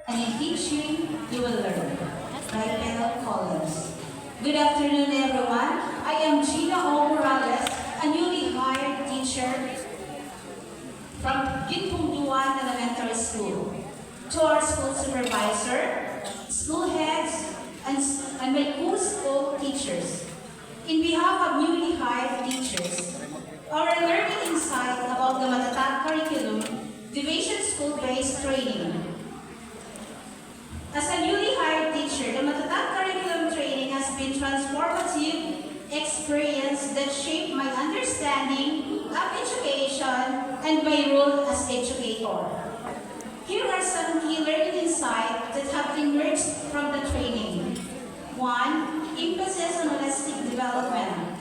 and in teaching, you will learn. By Pel Collins. Good afternoon, everyone. I am Gina O. Morales, a newly hired teacher from Ginpunduan Elementary School. To our school supervisor, school heads, and my co-school teachers. In behalf of newly hired teachers, our learning insight about the Matatat curriculum, division school-based training. As a newly hired teacher, the Matatat curriculum training has been transformative experience that shaped my understanding of education and my role as educator. Here are some key learning insights that have emerged from the training. 1. Emphasis on holistic development.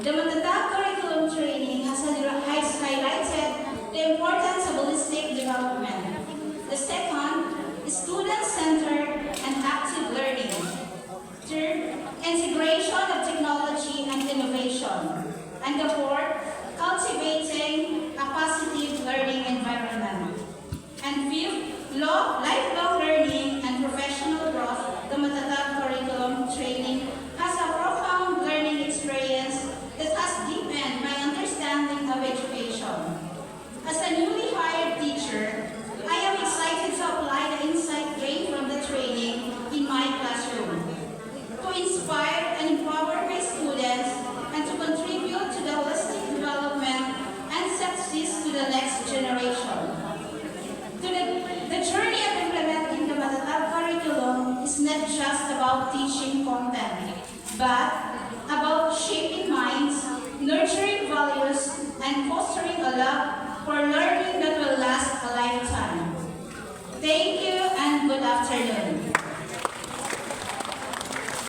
The Matatat curriculum training has highlighted the importance of holistic development. The second, student-centered and active learning. Third, integration of technology and innovation. And the fourth, cultivating a positive learning environment. And fifth, lifelong learning and professional growth. The Matatat curriculum training has a profound learning experience that has deepened my understanding of education. As a newly hired teacher, I am excited to apply the insight gained from the training in my classroom, to inspire and empower my students, and to contribute to the holistic development and success to the next generation. The journey of implementing the Matatat curriculum is not just about teaching content, but about shaping minds, nurturing values, and fostering a love for learning that will last a lifetime. Thank you and good afternoon.